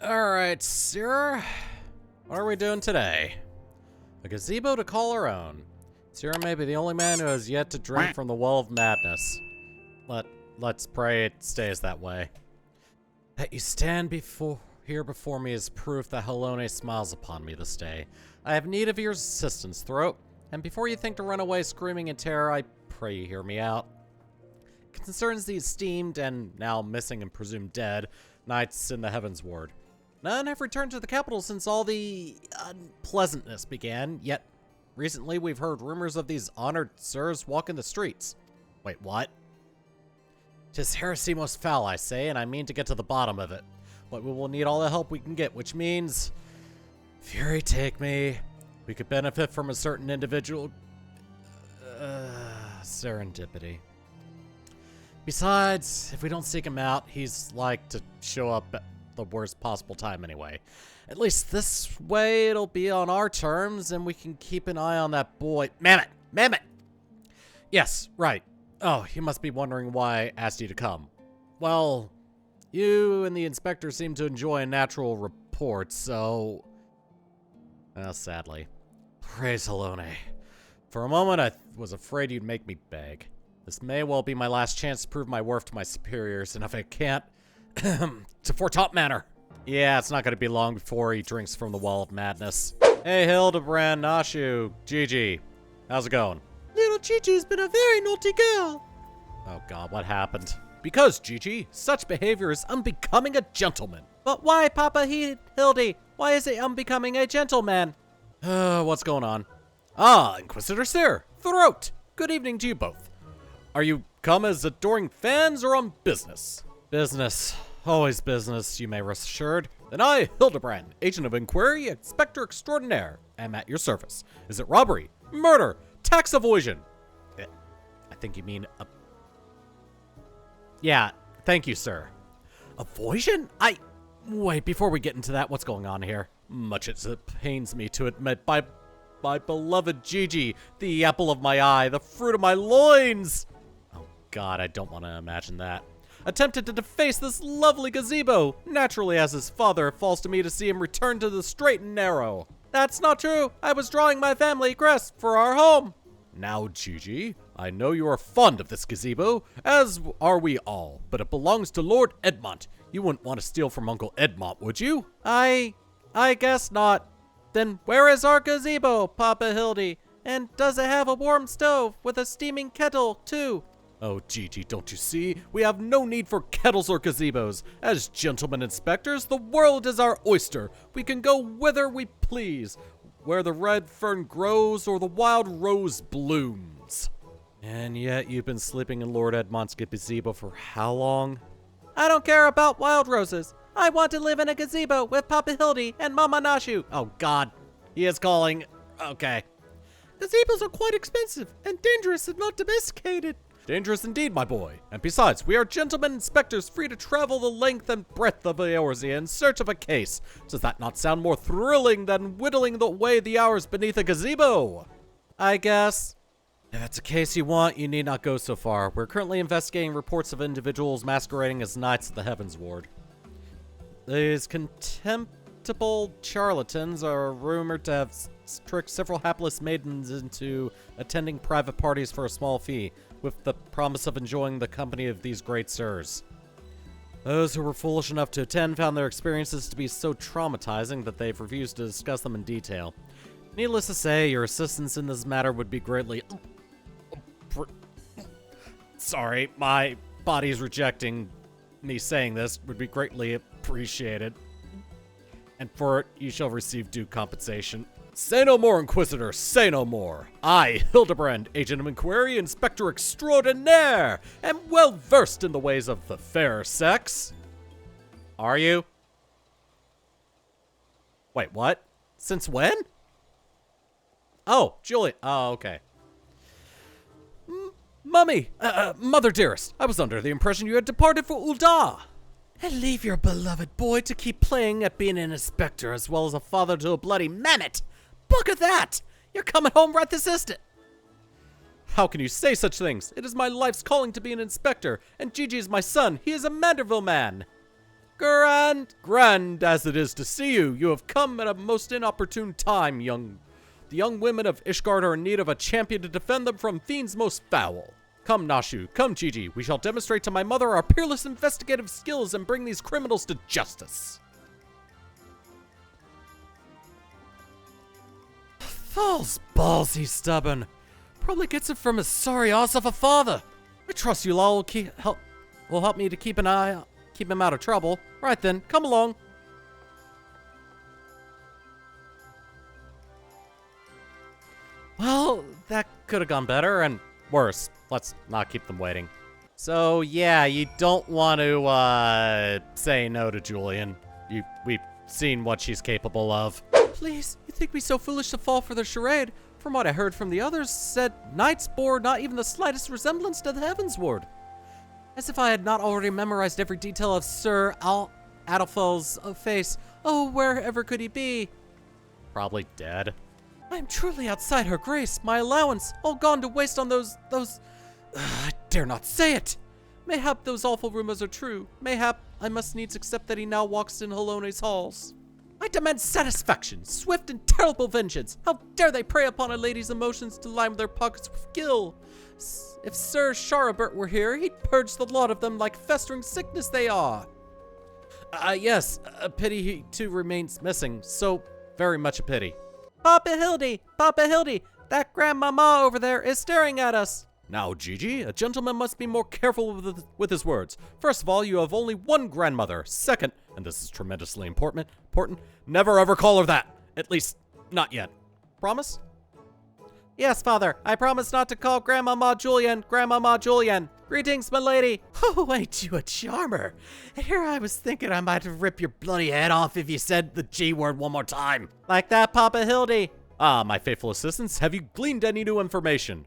Alright, sir. What are we doing today? A gazebo to call our own. Sir may be the only man who has yet to drink from the well of madness. Let's pray it stays that way. That you stand here before me is proof that Helone smiles upon me this day. I have need of your assistance, Throat, and before you think to run away screaming in terror, I pray you hear me out. It concerns the esteemed and now missing and presumed dead knights in the Heavens Ward. None have returned to the capital since all the unpleasantness began, yet recently we've heard rumors of these honored sirs walking the streets. Wait, what? 'Tis heresy most foul, I say, and I mean to get to the bottom of it. But we will need all the help we can get, which means... Fury take me. We could benefit from a certain individual... serendipity. Besides, if we don't seek him out, he's like to show up at the worst possible time anyway. At least this way it'll be on our terms, and we can keep an eye on that boy. Mammoth! Mammoth! Yes, right. Oh, you must be wondering why I asked you to come. Well, you and the inspector seem to enjoy a natural rapport, so... Well, sadly. Praise Helone. For a moment, I was afraid you'd make me beg. This may well be my last chance to prove my worth to my superiors, and if I can't... to Fortop Manor. Yeah, it's not going to be long before he drinks from the well of madness. Hey, Hildibrand, Nashu, Gigi. How's it going? Little Gigi's been a very naughty girl. Oh god, what happened? Because, Gigi, such behavior is unbecoming a gentleman. But why, Papa Hildy? Why is it unbecoming a gentleman? What's going on? Ah, Inquisitor Sir, Throat. Good evening to you both. Are you come as adoring fans or on business? Business. Always business, you may rest assured. Then I, Hildibrand, Agent of Inquiry, Inspector Extraordinaire, am at your service. Is it robbery, murder, tax evasion? I think you mean Yeah, thank you, sir. Evasion? Wait, before we get into that, what's going on here? Much as it pains me to admit, my beloved Gigi, the apple of my eye, the fruit of my loins! Oh god, I don't want to imagine that. Attempted to deface this lovely gazebo. Naturally, as his father, it falls to me to see him return to the straight and narrow. That's not true. I was drawing my family crest for our home. Now, Gigi, I know you are fond of this gazebo, as are we all, but it belongs to Lord Edmont. You wouldn't want to steal from Uncle Edmont, would you? I guess not. Then where is our gazebo, Papa Hildy? And does it have a warm stove with a steaming kettle, too? Oh, Gigi, don't you see? We have no need for kettles or gazebos. As gentlemen inspectors, the world is our oyster. We can go whither we please, where the red fern grows or the wild rose blooms. And yet you've been sleeping in Lord Edmont's gazebo for how long? I don't care about wild roses. I want to live in a gazebo with Papa Hildy and Mama Nashu. Oh, God. He is calling. Okay. Gazebos are quite expensive and dangerous if not domesticated. Dangerous indeed, my boy. And besides, we are gentlemen inspectors free to travel the length and breadth of Eorzea in search of a case. Does that not sound more thrilling than whittling away the hours beneath a gazebo? I guess. If it's a case you want, you need not go so far. We're currently investigating reports of individuals masquerading as knights of the Heavens Ward. These contemptible charlatans are rumored to have tricked several hapless maidens into attending private parties for a small fee, with the promise of enjoying the company of these great sirs. Those who were foolish enough to attend found their experiences to be so traumatizing that they've refused to discuss them in detail. Needless to say, your assistance in this matter would be greatly... Sorry, my body's rejecting me saying this, would be greatly appreciated. And for it, you shall receive due compensation. Say no more, Inquisitor, say no more. I, Hildibrand, Agent of Inquiry, Inspector Extraordinaire, am well versed in the ways of the fair sex. Are you? Wait, what? Since when? Oh, Juliet. Oh, okay. Mummy! Mother dearest, I was under the impression you had departed for Ul'dah. And leave your beloved boy to keep playing at being an inspector as well as a father to a bloody mammoth. Look at that! You're coming home right this instant. How can you say such things? It is my life's calling to be an inspector, and Gigi is my son. He is a Manderville man. Grand as it is to see you, you have come at a most inopportune time, The young women of Ishgard are in need of a champion to defend them from fiends most foul. Come, Nashu, come, Gigi, we shall demonstrate to my mother our peerless investigative skills and bring these criminals to justice. False balls, he's stubborn. Probably gets it from his sorry ass of a father. I trust you all will help me to keep him out of trouble. Right then, come along. Well, that could have gone better and worse. Let's not keep them waiting. So, yeah, you don't want to, say no to Julian. We've seen what she's capable of. Please, you think me so foolish to fall for the charade? From what I heard from the others, said knights bore not even the slightest resemblance to the Heavensward. As if I had not already memorized every detail of Sir Adolfo's face. Oh, wherever could he be? Probably dead. I am truly outside her grace. My allowance, all gone to waste on those... I dare not say it. Mayhap those awful rumors are true. Mayhap I must needs accept that he now walks in Halone's halls. I demand satisfaction, swift and terrible vengeance. How dare they prey upon a lady's emotions to line their pockets with gil? If Sir Charibert were here, he'd purge the lot of them like festering sickness they are. Yes, a pity he too remains missing. So very much a pity. Papa Hildy, that grandmama over there is staring at us. Now, Gigi, a gentleman must be more careful with his words. First of all, you have only one grandmother. Second, and this is tremendously important, never ever call her that. At least, not yet. Promise? Yes, Father. I promise not to call Grandmama Julian. Greetings, my lady. Oh, ain't you a charmer? And here I was thinking I might rip your bloody head off if you said the G word one more time. Like that, Papa Hildy. Ah, my faithful assistants, have you gleaned any new information?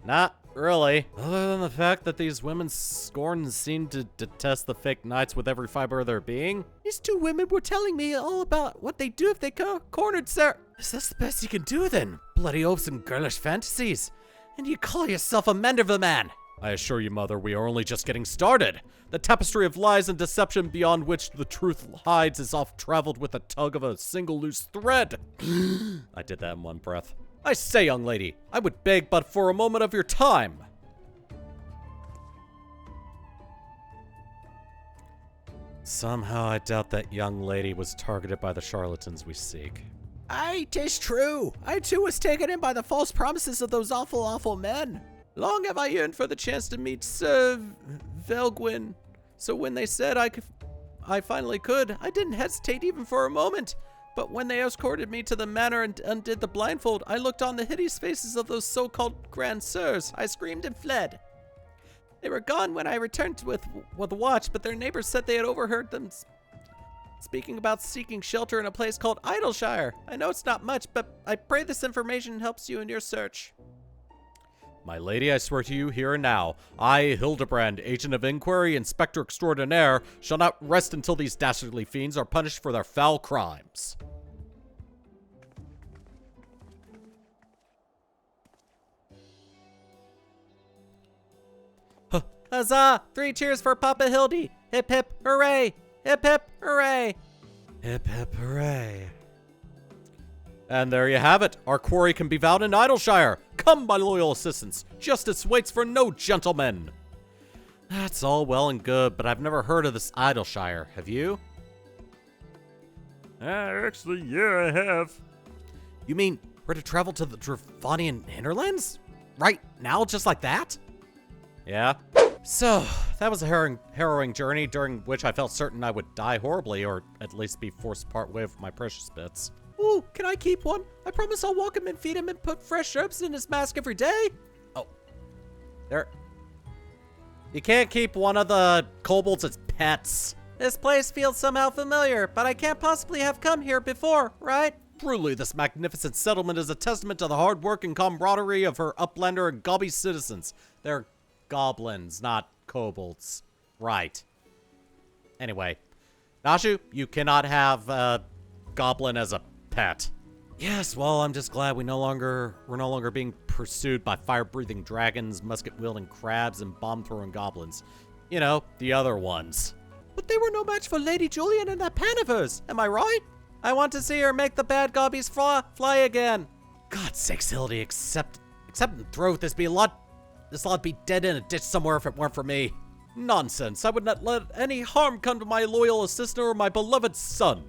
Not really. Other than the fact that these women scorn and seem to detest the fake knights with every fiber of their being. These two women were telling me all about what they do if they cornered Sarah. Is this the best you can do then? Bloody oaths and girlish fantasies. And you call yourself a Manderville man? I assure you, Mother, we are only just getting started. The tapestry of lies and deception beyond which the truth hides is oft traveled with a tug of a single loose thread. I did that in one breath. I say, young lady, I would beg but for a moment of your time. Somehow I doubt that young lady was targeted by the charlatans we seek. Aye, 'tis true. I too was taken in by the false promises of those awful, awful men. Long have I yearned for the chance to meet Sir Velgwyn. So when they said I finally could, I didn't hesitate even for a moment. But when they escorted me to the manor and undid the blindfold, I looked on the hideous faces of those so-called grand sirs. I screamed and fled. They were gone when I returned with the watch, but their neighbors said they had overheard them speaking about seeking shelter in a place called Idleshire. I know it's not much, but I pray this information helps you in your search. My lady, I swear to you here and now, I, Hildibrand, agent of inquiry, inspector extraordinaire, shall not rest until these dastardly fiends are punished for their foul crimes. Huzzah! 3 cheers for Papa Hildy! Hip hip hooray! Hip hip hooray! Hip hip hooray! And there you have it. Our quarry can be found in Idleshire. Come, my loyal assistants. Justice waits for no gentlemen. That's all well and good, but I've never heard of this Idleshire. Have you? Actually, yeah, I have. You mean we're to travel to the Dravonian hinterlands? Right now, just like that? Yeah. So, that was a harrowing journey during which I felt certain I would die horribly, or at least be forced to part way with my precious bits. Ooh, can I keep one? I promise I'll walk him and feed him and put fresh herbs in his mask every day. Oh. There. You can't keep one of the kobolds as pets. This place feels somehow familiar, but I can't possibly have come here before, right? Truly, this magnificent settlement is a testament to the hard work and camaraderie of her Uplander and Gobby citizens. They're goblins, not kobolds. Right. Anyway. Nashu, you cannot have a goblin as a pet. Yes, well, I'm just glad we're no longer being pursued by fire-breathing dragons, musket-wielding crabs, and bomb-throwing goblins. You know, the other ones. But they were no match for Lady Julian and that pan of hers, am I right? I want to see her make the bad gobbies fly again. God's sakes, Hildy, except in throat, this lot be dead in a ditch somewhere if it weren't for me. Nonsense, I would not let any harm come to my loyal assistant or my beloved son.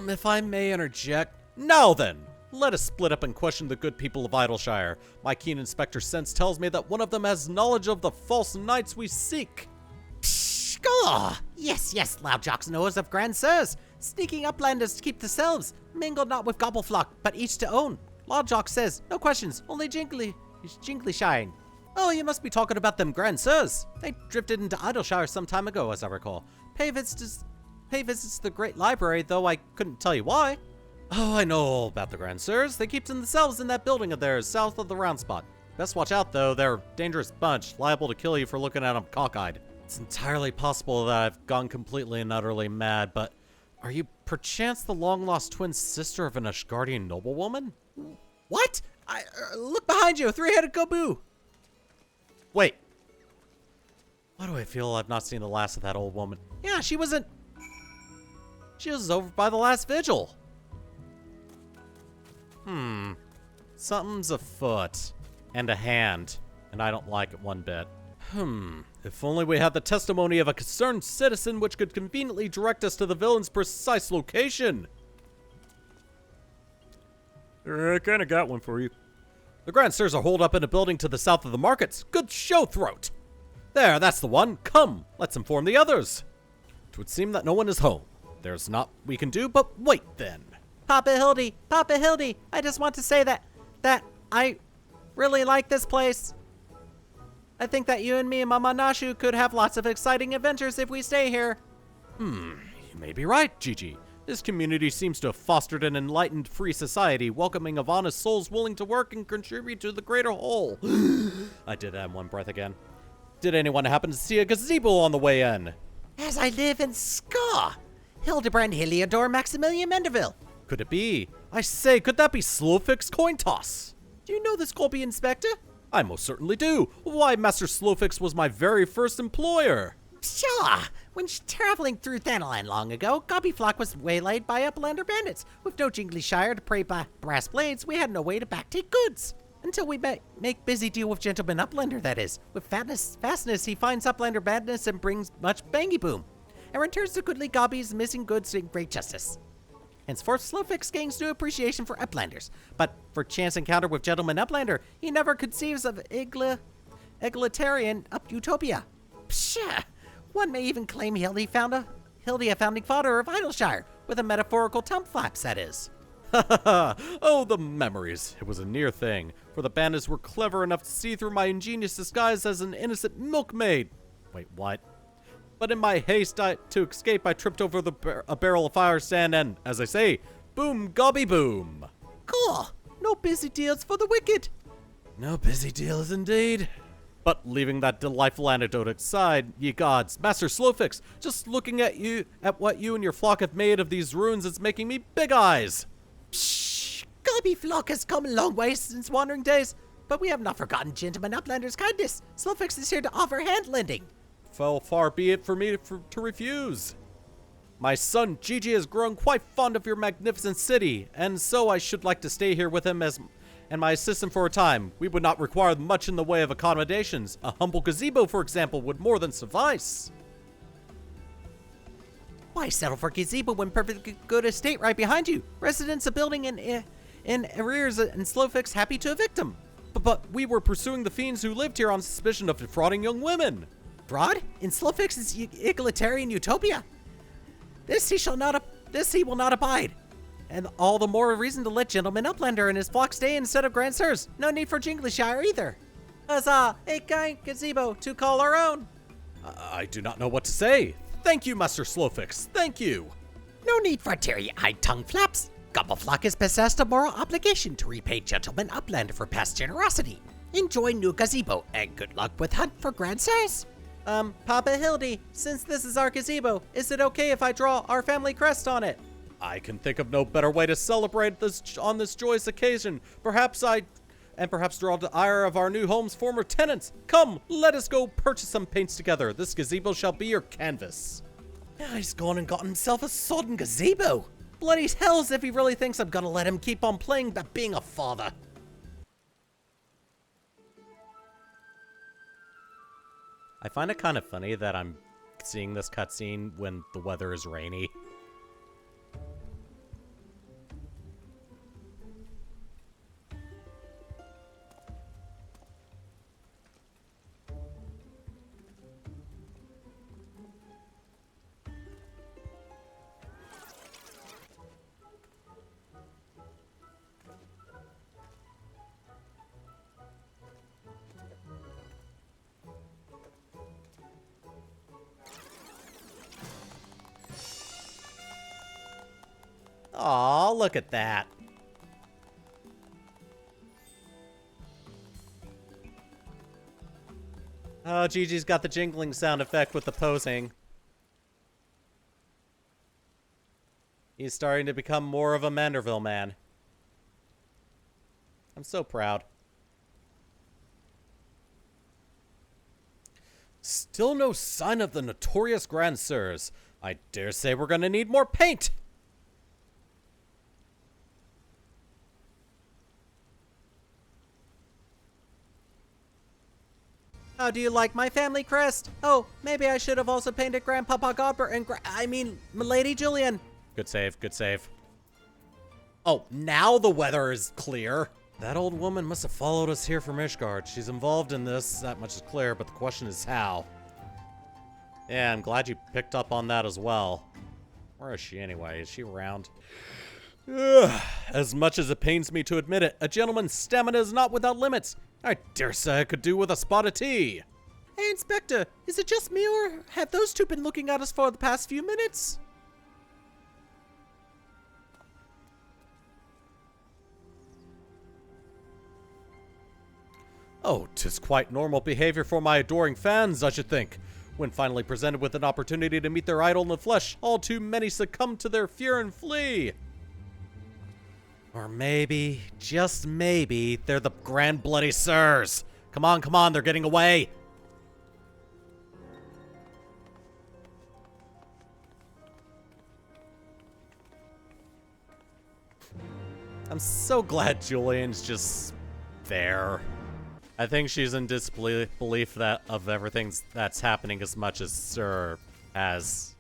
If I may interject. Now then, let us split up and question the good people of Idleshire. My keen inspector sense tells me that one of them has knowledge of the false knights we seek. Psh, yes, loud jocks knows of grand sirs, sneaking uplanders to keep themselves, mingled not with gobbleflock, but each to own. Loud jock says, no questions, only jingly shine. Oh, you must be talking about them grand sirs. They drifted into Idleshire some time ago, as I recall. Pay visits to the great library, though I couldn't tell you why. Oh, I know all about the grand sirs. They keep themselves in that building of theirs, south of the round spot. Best watch out, though. They're a dangerous bunch, liable to kill you for looking at them cockeyed. It's entirely possible that I've gone completely and utterly mad, but are you perchance the long-lost twin sister of an Ashgardian noblewoman? What? Look behind you, a three-headed goboo! Wait. Why do I feel I've not seen the last of that old woman? Yeah, she was over by the last vigil. Something's afoot. And a hand. And I don't like it one bit. If only we had the testimony of a concerned citizen which could conveniently direct us to the villain's precise location. I kinda got one for you. The grand sirs are holed up in a building to the south of the markets. Good show, Throat. There, that's the one. Come, let's inform the others. It would seem that no one is home. There's not we can do but wait then. Papa Hildy, I just want to say that I really like this place. I think that you and me and Mama Nashu could have lots of exciting adventures if we stay here. You may be right, Gigi. This community seems to have fostered an enlightened, free society, welcoming of honest souls willing to work and contribute to the greater whole. I did that in one breath again. Did anyone happen to see a gazebo on the way in? As I live in Ska! Hildibrand Heliodor Maximilian Menderville. Could it be? I say, could that be Slowfix's coin toss? Do you know this Colby Inspector? I most certainly do. Why, Master Slowfix was my very first employer. Sure. When traveling through Thanaline long ago, Gobbyflock was waylaid by Uplander bandits. With no jingly shire to pray by brass blades, we had no way to backtake goods. Until we make busy deal with Gentleman Uplander, that is. With fastness, he finds Uplander badness and brings much bangy boom, and returns the goodly Gobby's missing goods in great justice. Henceforth, Slowfix gains new appreciation for Uplanders, but for chance encounter with Gentleman Uplander, he never conceives of egalitarian utopia. Pshaw! One may even claim Hildy a founding father of Idleshire, with a metaphorical tumflaps, that is. Oh, the memories. It was a near thing, for the bandits were clever enough to see through my ingenious disguise as an innocent milkmaid. Wait, what? But in my haste to escape, I tripped over a barrel of fire sand and, as I say, boom, gobby boom. Cool. No busy deals for the wicked. No busy deals indeed. But leaving that delightful anecdote aside, ye gods, Master Slowfix, just looking at what you and your flock have made of these ruins is making me big eyes. Pshh! Gobby flock has come a long way since wandering days, but we have not forgotten Gentleman Uplander's kindness. Slowfix is here to offer hand lending. Far be it for me to refuse. My son Gigi has grown quite fond of your magnificent city, and so I should like to stay here with him and my assistant for a time. We would not require much in the way of accommodations. A humble gazebo, for example, would more than suffice. Why settle for gazebo when perfectly good estate right behind you? Residents a building in arrears and Slowfix happy to evict them. But we were pursuing the fiends who lived here on suspicion of defrauding young women. Fraud? In Slowfix's egalitarian utopia? This he will not abide. And all the more reason to let Gentleman Uplander and his flock stay instead of Grand Sirs. No need for Jingleshire either. Huzzah! A kind gazebo to call our own. I do not know what to say. Thank you, Master Slowfix. Thank you. No need for teary-eyed tongue flaps. Gobbleflock is possessed a moral obligation to repay Gentleman Uplander for past generosity. Enjoy new gazebo and good luck with hunt for Grand Sirs. Papa Hildy, since this is our gazebo, is it okay if I draw our family crest on it? I can think of no better way to celebrate on this joyous occasion. Perhaps draw the ire of our new home's former tenants. Come, let us go purchase some paints together. This gazebo shall be your canvas. Yeah, he's gone and got himself a sodden gazebo. Bloody hells if he really thinks I'm gonna let him keep on playing but being a father. I find it kind of funny that I'm seeing this cutscene when the weather is rainy. Aw, look at that. Oh, Gigi's got the jingling sound effect with the posing. He's starting to become more of a Manderville man. I'm so proud. Still no sign of the notorious Grand Sirs. I dare say we're gonna need more paint! How do you like my family crest? Oh, maybe I should have also painted Grandpapa Godber and Milady Julian. Good save, good save. Oh, now the weather is clear. That old woman must have followed us here from Ishgard. She's involved in this, that much is clear, but the question is how. Yeah, I'm glad you picked up on that as well. Where is she anyway? Is she around? Ugh. As much as it pains me to admit it, a gentleman's stamina is not without limits. I dare say I could do with a spot of tea. Hey, Inspector, is it just me or have those two been looking at us for the past few minutes? Oh, 'tis quite normal behavior for my adoring fans, I should think. When finally presented with an opportunity to meet their idol in the flesh, all too many succumb to their fear and flee. Or maybe, just maybe, they're the Grand Bloody Sirs. Come on, they're getting away. I'm so glad Julian's just there. I think she's in disbelief that of everything that's happening as much as Sir has